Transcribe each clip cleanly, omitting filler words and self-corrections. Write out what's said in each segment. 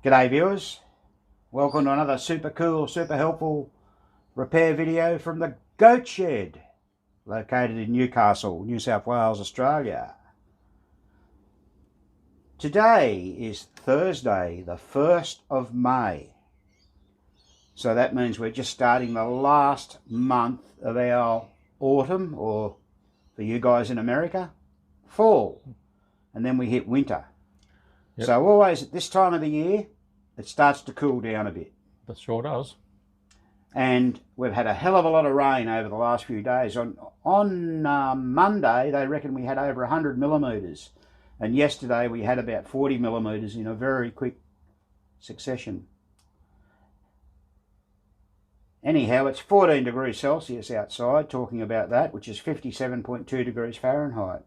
G'day viewers, welcome to another super cool, super helpful repair video from the Goat Shed, located in Newcastle, New South Wales, Australia. Today is Thursday, the 1st of May. So that means we're just starting the last month of our autumn, or for you guys in America, fall. And then we hit winter. Yep. So always at this time of the year, it starts to cool down a bit. That sure does. And we've had a hell of a lot of rain over the last few days. On Monday, they reckon we had over 100 millimetres. And yesterday we had about 40 millimetres in a very quick succession. Anyhow, it's 14 degrees Celsius outside, talking about that, which is 57.2 degrees Fahrenheit.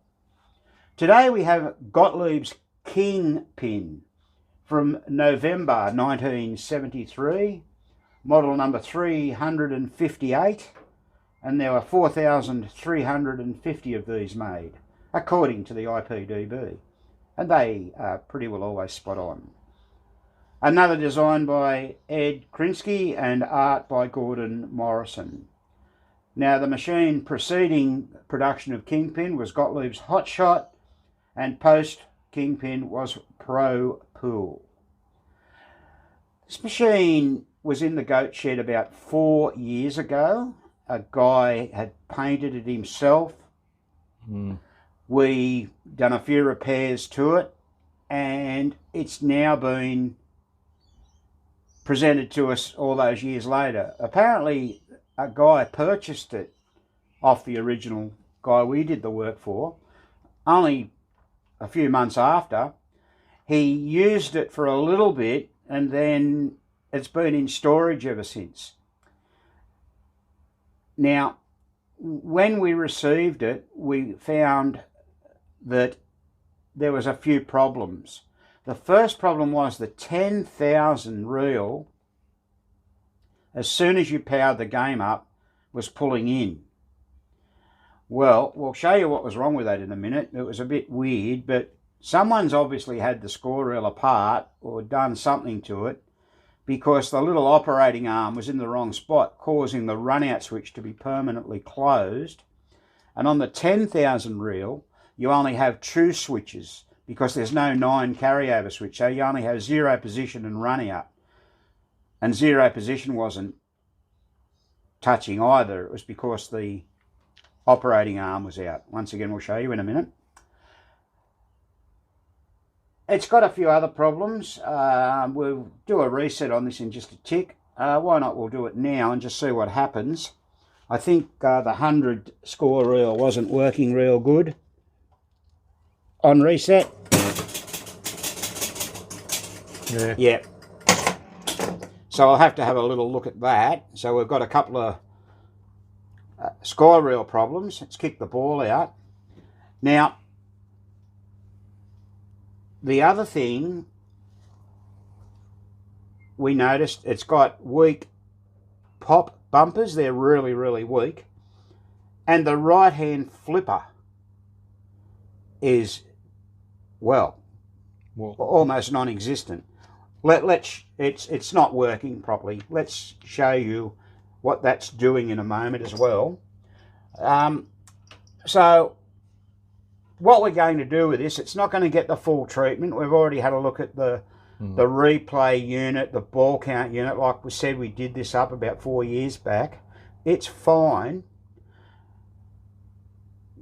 Today we have Gottlieb's Kingpin from November 1973, model number 358, and there were 4,350 of these made, according to the IPDB, and they are pretty well always spot on. Another design by Ed Krinsky and art by Gordon Morrison. Now, the machine preceding production of Kingpin was Gottlieb's Hotshot, and post Kingpin was Pro Pool. This machine was in the Goat Shed about 4 years ago. A guy had painted it himself. We done a few repairs to it, and it's now been presented to us all those years later. Apparently a guy purchased it off the original guy we did the work for. Only a few months after, he used it for a little bit, and then it's been in storage ever since. Now, when we received it, we found that there was a few problems. The first problem was the 10,000 reel, as soon as you powered the game up, was pulling in. Well, we'll show you what was wrong with that in a minute. It was a bit weird, but someone's obviously had the score reel apart or done something to it, because the little operating arm was in the wrong spot, causing the run-out switch to be permanently closed. And on the 10,000 reel, you only have 2 switches, because there's no 9 carryover switch, so you only have 0 position and run-out. And 0 position wasn't touching either. It was because the operating arm was out. Once again, we'll show you in a minute. It's got a few other problems. We'll do a reset on this in just a tick. Why not? We'll do it now and just see what happens. I think the 100 score reel wasn't working real good on reset. Yeah. So I'll have to have a little look at that. So we've got a couple of score reel problems. Let's kick the ball out. Now, the other thing we noticed, it's got weak pop bumpers. They're really, really weak. And the right-hand flipper is, well, almost non-existent. It's not working properly. Let's show you what that's doing in a moment as well. So what we're going to do with this, it's not going to get the full treatment. We've already had a look at the replay unit, the ball count unit. Like we said, we did this up about 4 years back. It's fine.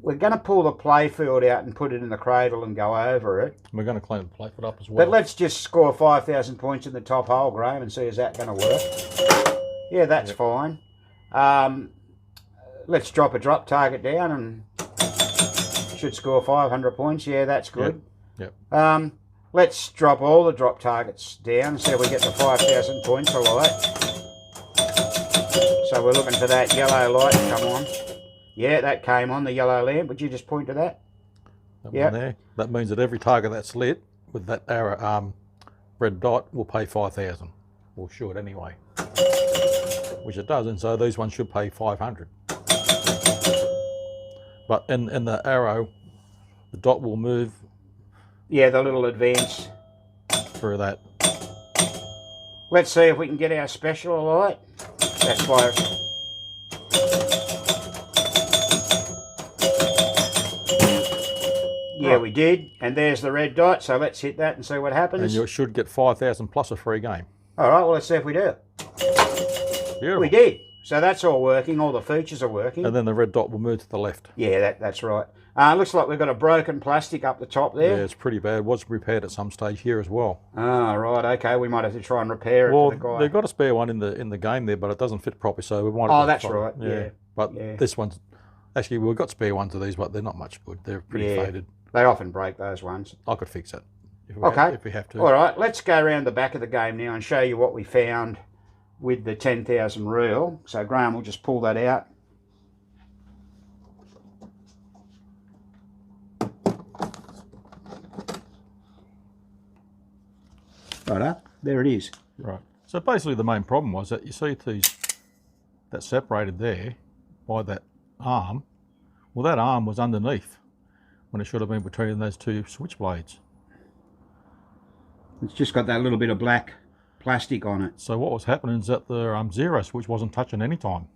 We're going to pull the Playfield out and put it in the cradle and go over it. We're going to clean the Playfield up as well. But let's just score 5,000 points in the top hole, Graham, and see is that going to work. Yeah, that's fine. Let's drop a drop target down and should score 500 points. Yeah, that's good. Yep. Let's drop all the drop targets down so we get the 5,000 points of light. So we're looking for that yellow light to come on. Yeah, that came on, the yellow lamp. Would you just point to that? Yeah. There. That means that every target that's lit with that arrow, red dot will pay 5,000, or should anyway. Which it does, and so these ones should pay 500. But in the arrow, the dot will move. Yeah, the little advance through that. Let's see if we can get our special alight. That's why. Yeah, we did. And there's the red dot. So let's hit that and see what happens. And you should get 5,000 plus a free game. All right, well, let's see if we do. Beautiful. We did. So that's all working. All the features are working. And then the red dot will move to the left. Yeah, that's right. Looks like we've got a broken plastic up the top there. Yeah, it's pretty bad. It was repaired at some stage here as well. Ah, right. Okay, we might have to try and repair it Well, for the guy. they've got a spare one in the game there, but it doesn't fit properly, so we might. Oh, that's right. Yeah. But yeah. this one's actually we've got spare ones of these, but they're not much good. They're pretty faded. They often break those ones. I could fix it. If we have to. All right, let's go around the back of the game now and show you what we found with the 10,000 reel. So Graham will just pull that out. Right, there it is. Right. So basically the main problem was that you see these that separated there by that arm. Well, that arm was underneath when it should have been between those two switch blades. It's just got that little bit of black plastic on it. So what was happening is that the zero switch wasn't touching any time.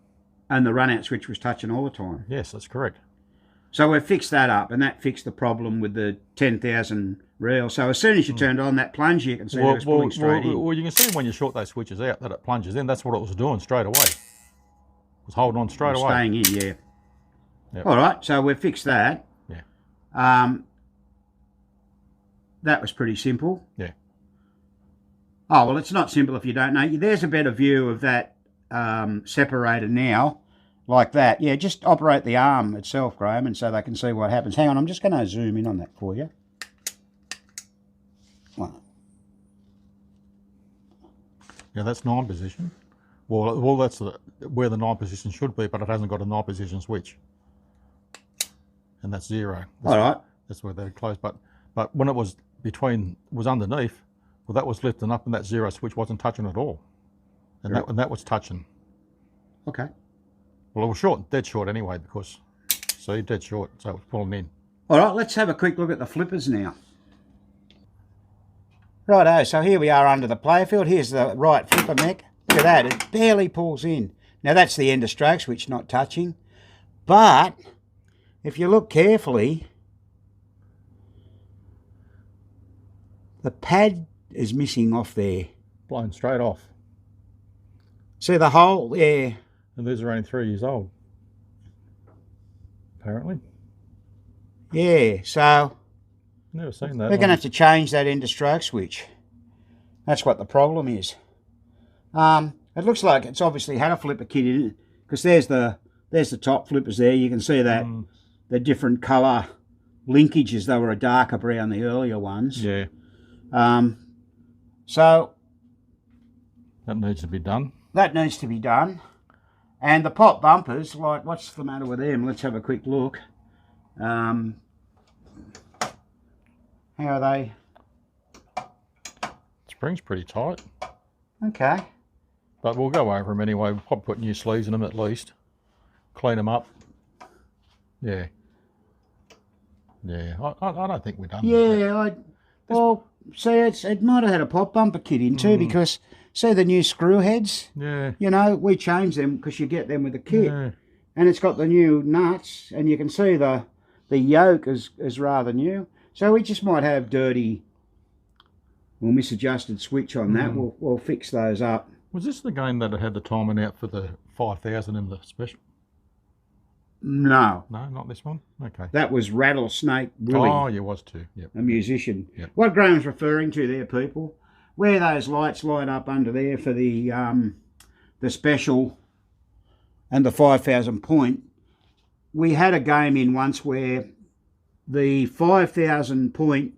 And the run-out switch was touching all the time. Yes, that's correct. So we've fixed that up, and that fixed the problem with the 10,000 reel. So as soon as you turned on that plunge, you can see it was pulling straight in. Well, you can see when you short those switches out that it plunges in. That's what it was doing straight away. It was holding on straight away. Staying in, yeah. Yep. All right, so we've fixed that. Yeah. That was pretty simple. Yeah. Oh, well, it's not simple if you don't know. There's a better view of that separator now, like that. Yeah, just operate the arm itself, Graham, and so they can see what happens. Hang on, I'm just going to zoom in on that for you. Yeah, that's 9 position. Well, that's where the 9 position should be, but it hasn't got a 9 position switch. And that's 0. All right. That's where they're close. But when it was underneath, well, that was lifting up, and that 0 switch wasn't touching at all. And that was touching. Okay. Well, it was short, dead short anyway, because see, dead short, so it was pulling in. All right, let's have a quick look at the flippers now. Righto, so here we are under the Playfield. Here's the right flipper mech. Look at that, it barely pulls in. Now that's the end of stroke switch not touching. But if you look carefully, the pad is missing off there. Blown straight off. See the hole there? And these are only 3 years old, apparently. Yeah, so never seen that. we're going to have to change that end of stroke switch. That's what the problem is. It looks like it's obviously had a flipper kit in it, because there's the top flippers there. You can see that the different colour linkages. They were a darker brown, the earlier ones. Yeah. So that needs to be done. That needs to be done. And the pop bumpers, like, what's the matter with them? Let's have a quick look. How are they? Spring's pretty tight. Okay. But we'll go over them anyway. We'll probably put new sleeves in them at least. Clean them up. Yeah. Yeah, I don't think we're done. Yeah, well, see, it might have had a pop bumper kit in too, because see the new screw heads? Yeah. You know, we changed them because you get them with the kit. Yeah. And it's got the new nuts, and you can see the yoke is rather new. So we just might have dirty or misadjusted switch on that. We'll fix those up. Was this the game that had the timing out for the 5,000 in the special? No. No, not this one? Okay. That was Rattlesnake Willie. Oh, yeah, was too. Yep. A musician. Yep. What Graham's referring to there, people, where those lights light up under there for the special and the 5,000 point, we had a game in once where the 5,000 point,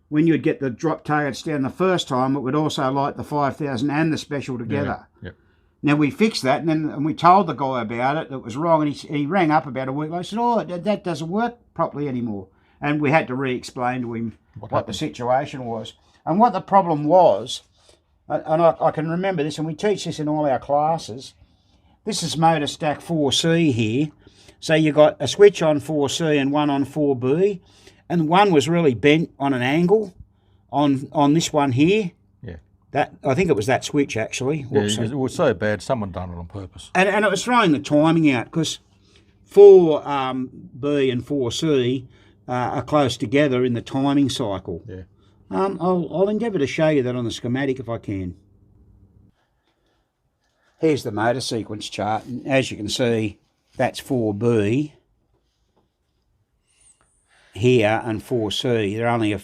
when you'd get the drop targets down the first time, it would also light the 5,000 and the special together. Yeah. Yep. Now, we fixed that, and we told the guy about it, that it was wrong, and he rang up about a week later and said, oh, that doesn't work properly anymore. And we had to re-explain to him what the situation was. And what the problem was, and I can remember this, and we teach this in all our classes, this is motor stack 4C here. So you got a switch on 4C and one on 4B, and one was really bent on an angle on this one here. Yeah. That, I think it was that switch actually. Yeah, Whoops. it was so bad, someone done it on purpose. And it was throwing the timing out because 4B and 4C are close together in the timing cycle. Yeah. I'll endeavour to show you that on the schematic if I can. Here's the motor sequence chart, and as you can see, that's 4B here and 4C.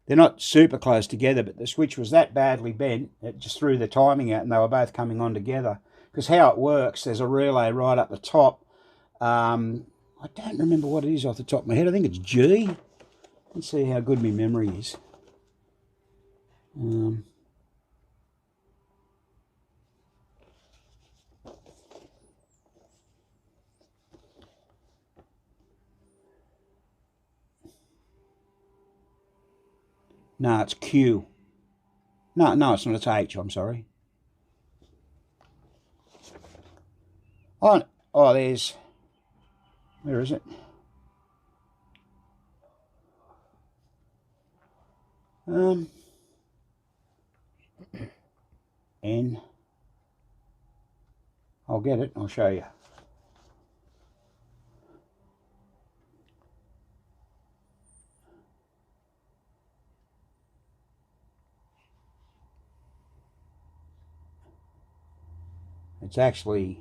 They're not super close together, but the switch was that badly bent, it just threw the timing out and they were both coming on together. Because how it works, there's a relay right up the top. I don't remember what it is off the top of my head. I think it's G. Let's see how good my memory is. No, it's Q. No, it's not. It's H. I'm sorry. Oh, there's. Where is it? N. I'll get it. I'll show you. It's actually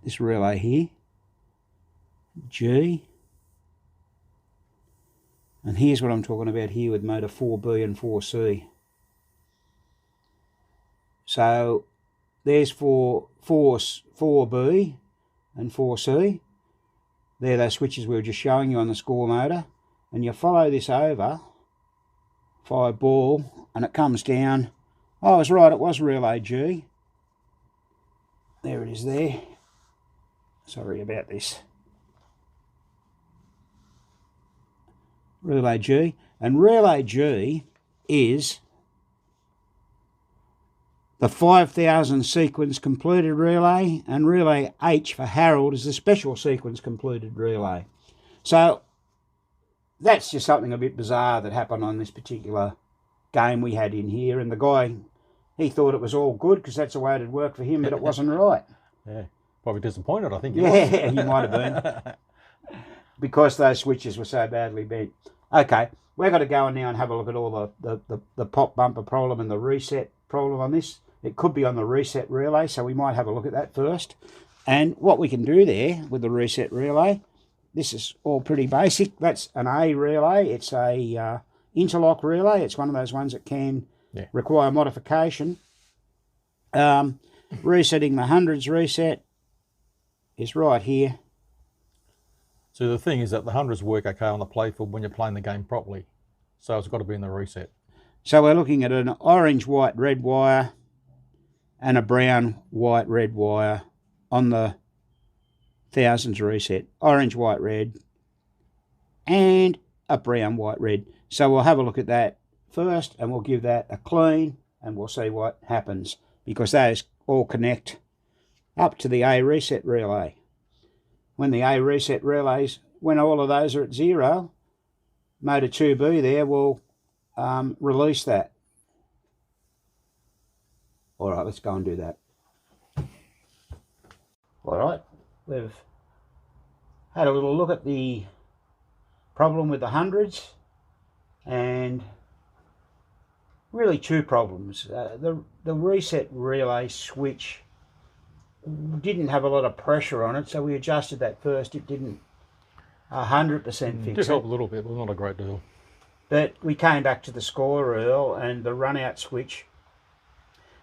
this relay here, G, and here's what I'm talking about here with motor 4B and 4C. So there's 4B and 4C. They're those switches we were just showing you on the score motor, and you follow this over 5 ball and it comes down. Oh, I was right, it was relay G. There it is there. Sorry about this. Relay G. And relay G is the 5000 sequence completed relay, and relay H for Harold is the special sequence completed relay. So that's just something a bit bizarre that happened on this particular game we had in here, and the guy, he thought it was all good because that's the way it'd work for him, but it wasn't right. Yeah, probably disappointed, I think. Yeah, he might have been. Because those switches were so badly bent. Okay, we're going to go on now and have a look at all the pop bumper problem and the reset problem on this. It could be on the reset relay, so we might have a look at that first. And what we can do there with the reset relay, this is all pretty basic. That's an A relay. It's a interlock relay. It's one of those ones that can require modification. Resetting the hundreds reset is right here. So the thing is that the hundreds work okay on the playfield when you're playing the game properly. So it's got to be in the reset. So we're looking at an orange, white, red wire and a brown, white, red wire on the thousands reset. Orange, white, red and a brown, white, red. So we'll have a look at that first and we'll give that a clean and we'll see what happens, because those all connect up to the A reset relay. When the A reset relays, when all of those are at 0, motor 2B there will release that. All right, let's go and do that. All right, we've had a little look at the problem with the hundreds, and really 2 problems. The reset relay switch didn't have a lot of pressure on it, so we adjusted that first. It didn't 100% fix it. Did help a little bit, but not a great deal. But we came back to the score reel and the run out switch.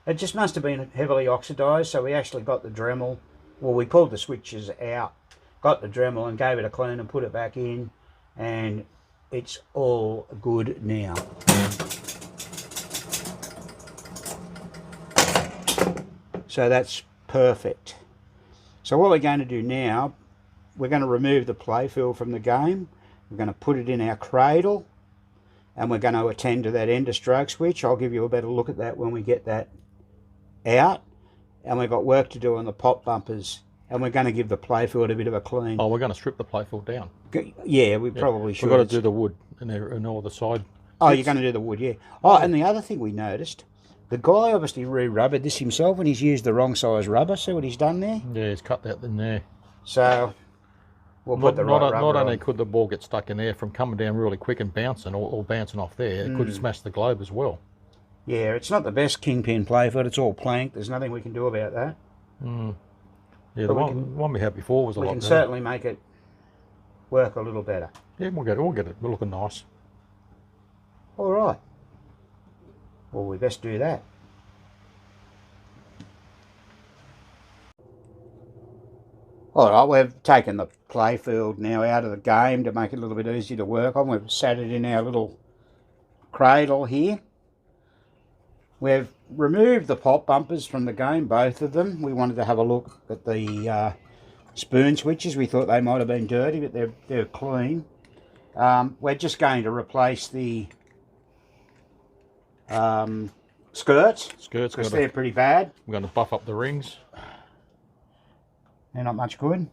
It just must have been heavily oxidised, so we actually got the Dremel. Well, we pulled the switches out, got the Dremel and gave it a clean and put it back in, and it's all good now. So that's perfect. So what we're going to do now, we're going to remove the playfield from the game. We're going to put it in our cradle, and we're going to attend to that end of stroke switch. I'll give you a better look at that when we get that out. And we've got work to do on the pop bumpers and we're going to give the playfield a bit of a clean. Oh, we're going to strip the playfield down. Yeah, we probably should. We've got to do the wood and all the side. Oh, you're going to do the wood, yeah. Oh, and the other thing we noticed, the guy obviously re-rubbered this himself and he's used the wrong size rubber. See what he's done there? Yeah, he's cut that in there. So we'll put the right rubber Not only on. could the ball get stuck in there from coming down really quick and bouncing, or bouncing off there, it could smash the globe as well. Yeah, it's not the best kingpin playfield. It's all plank. There's nothing we can do about that. Yeah, the one we had before was a lot better. We can certainly make it work a little better. Yeah, we'll get it. We're looking nice. All right. Well, we best do that. All right, we've taken the playfield now out of the game to make it a little bit easier to work on. We've sat it in our little cradle here. We've removed the pop bumpers from the game, both of them. We wanted to have a look at the spoon switches. We thought they might have been dirty, but they're clean. We're just going to replace the skirts because they're pretty bad. We're going to buff up the rings. They're not much good.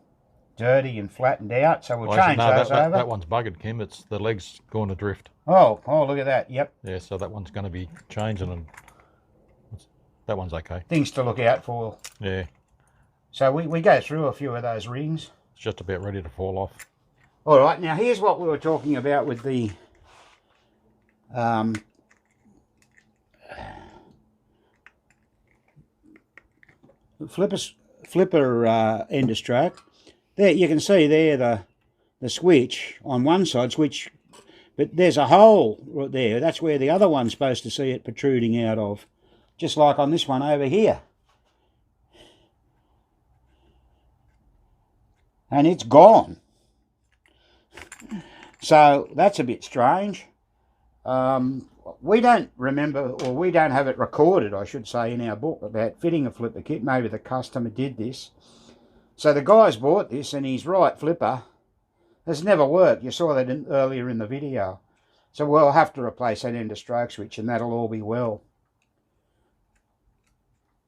Dirty and flattened out, so we'll change those over. That one's buggered, Kim. It's the legs going adrift. Oh, look at that. Yep. Yeah, so that one's going to be changing, and that one's okay. Things to look out for. Yeah. So we go through a few of those rings. It's just about ready to fall off. All right, now here's what we were talking about with the flipper end of stroke. There you can see there the switch on one side, but there's a hole right there. That's where the other one's supposed to see it protruding out of, just like on this one over here. And it's gone. So that's a bit strange. We don't remember, or we don't have it recorded, I should say, in our book about fitting a flipper kit. Maybe the customer did this. So the guy's bought this, and his right flipper has never worked. You saw that earlier in the video. So we'll have to replace that end of stroke switch, and that'll all be well.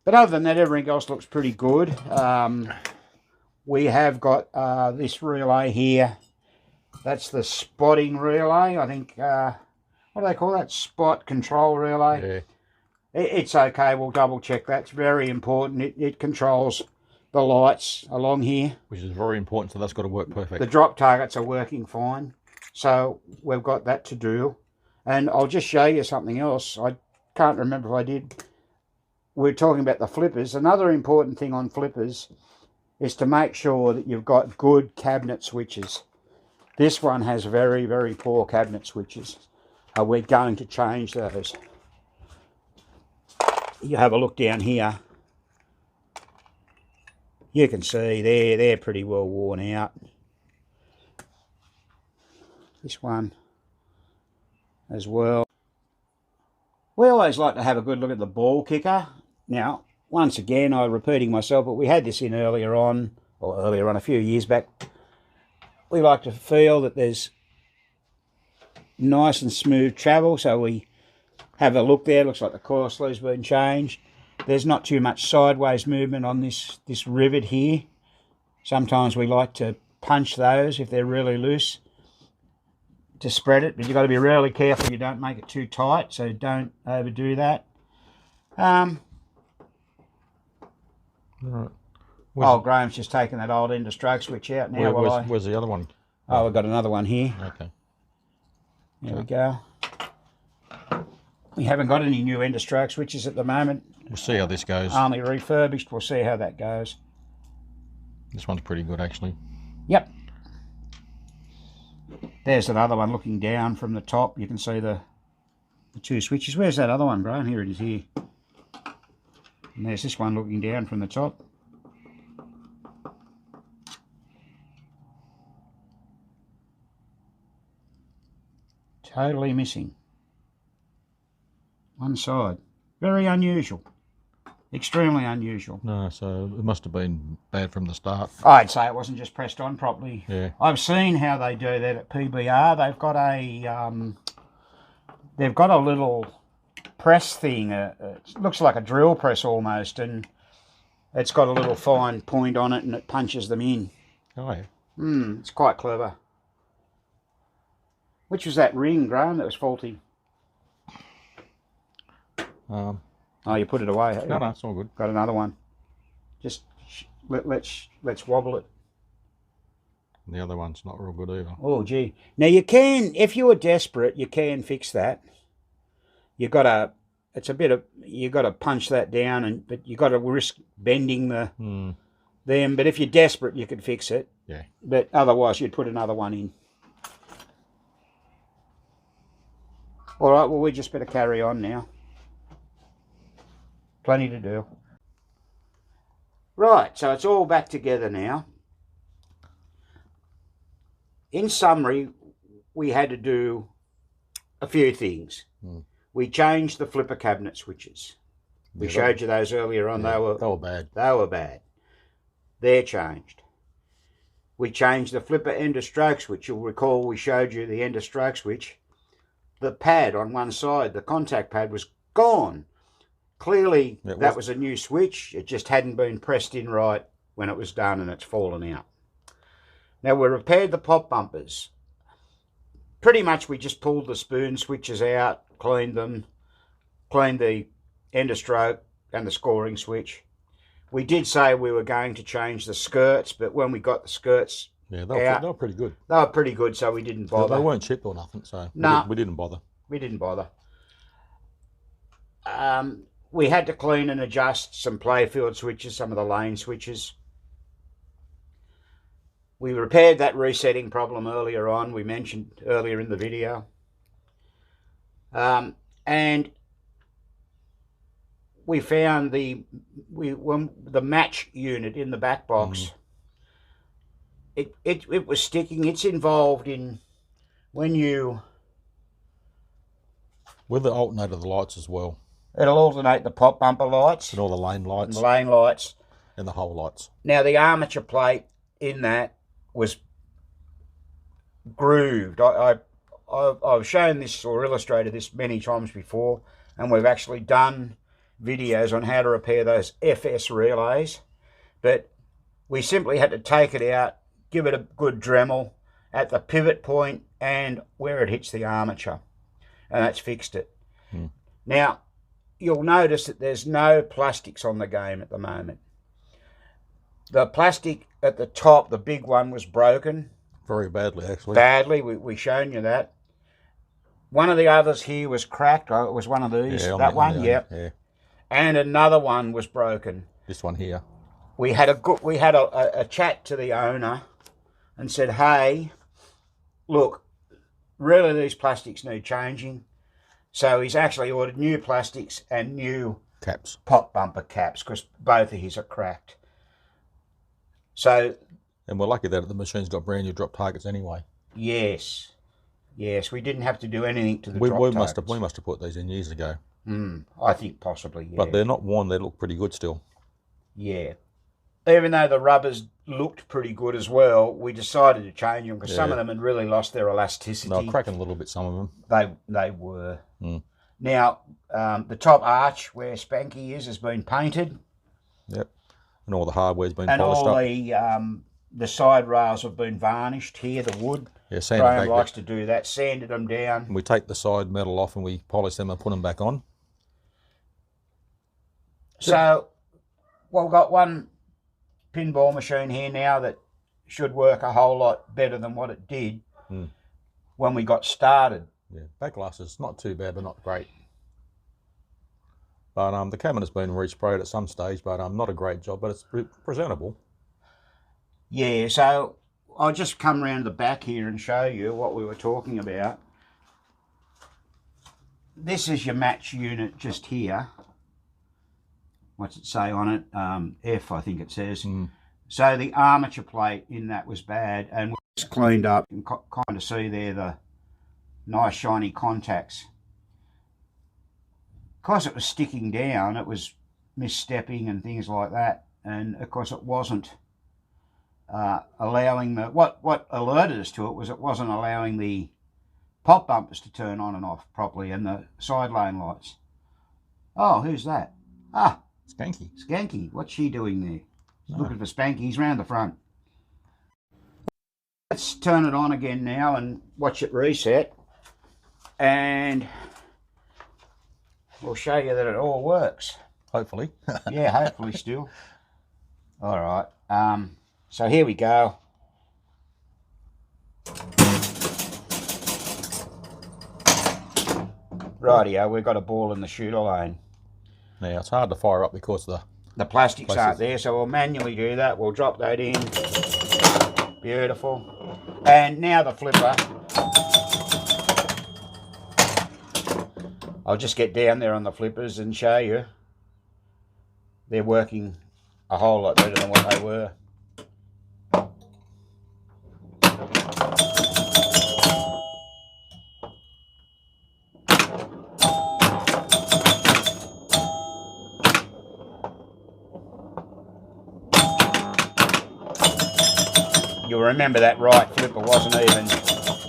But other than that, everything else looks pretty good. We have got this relay here. That's the spotting relay. I think, what do they call that? Spot control relay. Yeah. It's okay. We'll double check. That's very important. It controls the lights along here. Which is very important, so that's got to work perfect. The drop targets are working fine. So we've got that to do. And I'll just show you something else. I can't remember if I did. We're talking about the flippers. Another important thing on flippers is to make sure that you've got good cabinet switches. This one has very, very poor cabinet switches. We're going to change those. You have a look down here. You can see they're pretty well worn out. This one as well. We always like to have a good look at the ball kicker. Now, once again, I'm repeating myself, but we had this in earlier on a few years back. We like to feel that there's nice and smooth travel, so we have a look there. Looks like the coil sleeve's been changed. There's not too much sideways movement on this rivet here. Sometimes we like to punch those if they're really loose to spread it, but you've got to be really careful you don't make it too tight, so don't overdo that. Right. Graham's just taken that old end of stroke switch out now. Where's the other one? Oh, we've got another one here. Okay. There we go. We haven't got any new end of stroke switches at the moment. We'll see how this goes. Only refurbished. We'll see how that goes. This one's pretty good, actually. Yep. There's another one looking down from the top. You can see the two switches. Where's that other one, Brian? Here it is here. And there's this one looking down from the top. Totally missing. One side. Very unusual. Extremely unusual. No, so it must have been bad from the start. I'd say it wasn't just pressed on properly. Yeah. I've seen how they do that at PBR. They've got a little press thing. It looks like a drill press almost, and It's got a little fine point on it and it punches them in. Oh, yeah. It's quite clever. Which was that ring, Graham, that was faulty? Oh, you put it away. No, it's all good. Got another one. Just let's wobble it. The other one's not real good either. Oh, gee. Now you can, if you were desperate, you can fix that. You got to, it's a bit of, you got to punch that down, but you got to risk bending them. But if you're desperate, you could fix it. Yeah. But otherwise, you'd put another one in. All right. Well, we just better carry on now. Plenty to do. Right. So it's all back together now. In summary, we had to do a few things. We changed the flipper cabinet switches. We showed you those earlier on. Yeah, they were bad. They were bad. They're changed. We changed the flipper end of stroke switch. You'll recall we showed you the end of stroke switch. The pad on one side, the contact pad, was gone. Clearly, that was a new switch. It just hadn't been pressed in right when it was done, and it's fallen out. Now, we repaired the pop bumpers. Pretty much we just pulled the spoon switches out, cleaned them, cleaned the end of stroke and the scoring switch. We did say we were going to change the skirts, but when we got the skirts they were pretty good. They were pretty good, so we didn't bother. They weren't chipped or nothing, so we didn't bother. We didn't bother. We had to clean and adjust some Playfield switches, some of the lane switches. We repaired that resetting problem earlier on, we mentioned earlier in the video. And we found the match unit in the back box. It was sticking. It's involved in when you... With the alternator, the lights as well. It'll alternate the pop bumper lights. And all the lane lights. And the lane lights. And the whole lights. Now, the armature plate in that was grooved. I've shown this or illustrated this many times before, and we've actually done videos on how to repair those FS relays, but we simply had to take it out, give it a good Dremel at the pivot point and where it hits the armature, and that's fixed it. Now, you'll notice that there's no plastics on the game at the moment. The plastic at the top, the big one, was broken. Very badly, actually. Badly, we shown you that. One of the others here was cracked. Oh, it was one of these. Yeah, that one, yep. Yeah. And another one was broken. This one here. We had a chat to the owner and said, hey, look, really these plastics need changing. So he's actually ordered new plastics and new caps, pop bumper caps, because both of his are cracked. So, and we're lucky that the machine's got brand new drop targets anyway. Yes, we didn't have to do anything to the drop targets. We must have put these in years ago. I think possibly, yeah. But they're not worn, they look pretty good still. Yeah. Even though the rubbers looked pretty good as well, we decided to change them because some of them had really lost their elasticity. They were cracking a little bit, some of them. They were. Now, the top arch where Spanky has been painted. Yep. And all the hardware's been polished up. And all the side rails have been varnished here, the wood. Yeah, Graham likes to do that, sanded them down. We take the side metal off and we polish them and put them back on. So, we've got one pinball machine here now that should work a whole lot better than what it did when we got started. Yeah, back glass is not too bad, but not great. But the cabinet's been resprayed at some stage, but not a great job, but it's presentable. Yeah, so I'll just come around the back here and show you what we were talking about. This is your match unit just here. What's it say on it? F, I think it says. So the armature plate in that was bad, and we just cleaned up. You can kind of see there the nice shiny contacts. Because it was sticking down, it was misstepping and things like that, and of course it wasn't allowing the what alerted us to it was it wasn't allowing the pop bumpers to turn on and off properly and the side lane lights. Oh, who's that? Skanky. Skanky, what's she doing there? No. Looking for Spankies round the front. Let's turn it on again now and watch it reset. And we'll show you that it all works. Hopefully. Yeah, hopefully still. All right. So here we go. Rightio, we've got a ball in the shooter lane. Now it's hard to fire up because the plastics aren't there, so we'll manually do that. We'll drop that in. Beautiful. And now the flipper. I'll just get down there on the flippers and show you. They're working a whole lot better than what they were. You'll remember that right flipper wasn't even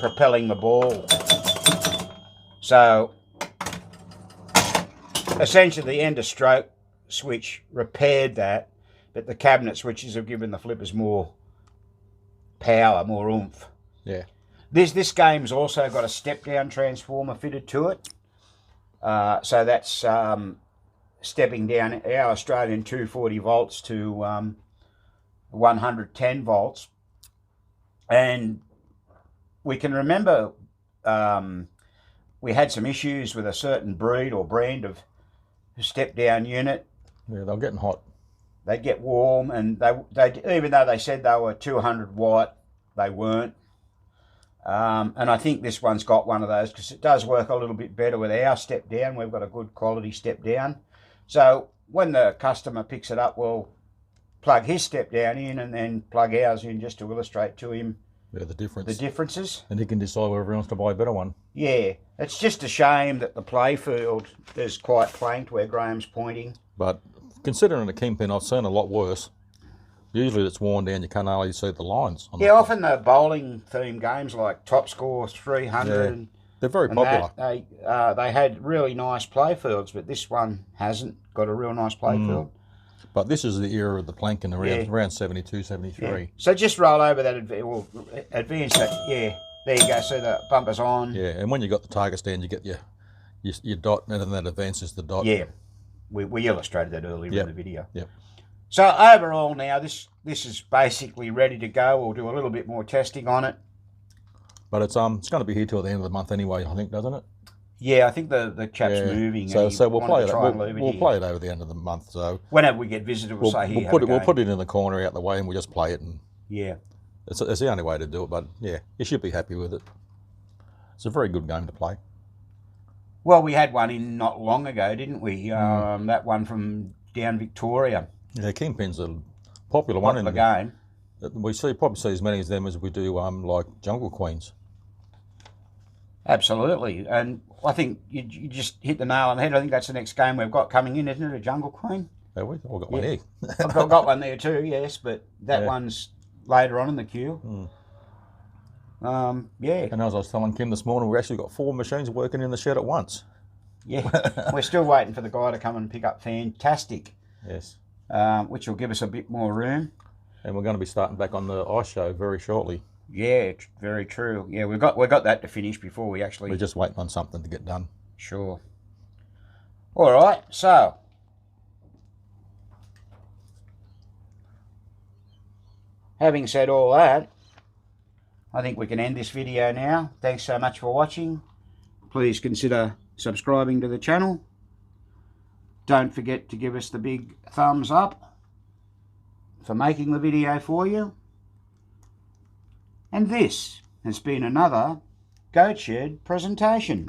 propelling the ball. So essentially the end of stroke switch repaired that, but the cabinet switches have given the flippers more power, more oomph. Yeah. This game's also got a step down transformer fitted to it. So that's stepping down our Australian 240 volts to 110 volts. And we can remember we had some issues with a certain breed or brand of step down unit. Yeah, they're getting hot. They get warm, and they even though they said they were 200 watt, they weren't. And I think this one's got one of those because it does work a little bit better with our step down. We've got a good quality step down. So when the customer picks it up, we'll plug his step down in and then plug ours in just to illustrate to him the differences. And he can decide whether he wants to buy a better one. Yeah, it's just a shame that the Playfield is quite planked where Graham's pointing. But considering the kingpin, I've seen a lot worse. Usually it's worn down, you can't hardly see the lines. Yeah, often the bowling theme games like Top Score 300 yeah, they're very popular. They had really nice playfields, but this one hasn't got a real nice playfield. But this is the era of the planking around 72, 73. Yeah. So just roll over that, advance that, yeah, there you go, so the bumper's on. Yeah, and when you got the target stand, you get your dot, and then that advances the dot. Yeah, we illustrated that earlier in the video. Yep. So overall now, this is basically ready to go. We'll do a little bit more testing on it. But it's going to be here till the end of the month anyway, I think, doesn't it? Yeah, I think the chap's moving. So we'll play it. We'll play it over the end of the month. So whenever we get visited, we'll say here. We'll put it in the corner out the way, and we'll just play it. And yeah, it's the only way to do it. But yeah, you should be happy with it. It's a very good game to play. Well, we had one in not long ago, didn't we? That one from down Victoria. Yeah, Kingpin's a popular one in the game. We probably see as many of them as we do like Jungle Queens. Absolutely, and I think you just hit the nail on the head. I think that's the next game we've got coming in, isn't it? A Jungle Queen. Have we? I've got one here. I've got one there too, yes, but that one's later on in the queue. Yeah. And as I was telling Kim this morning, we've actually got 4 machines working in the shed at once. Yeah, we're still waiting for the guy to come and pick up Fantastic. Yes. Which will give us a bit more room. And we're going to be starting back on the ice show very shortly. Yeah, very true. Yeah, we've got that to finish before we actually... We're just waiting on something to get done. Sure. All right, so... having said all that, I think we can end this video now. Thanks so much for watching. Please consider subscribing to the channel. Don't forget to give us the big thumbs up for making the video for you. And this has been another Goat Shed presentation.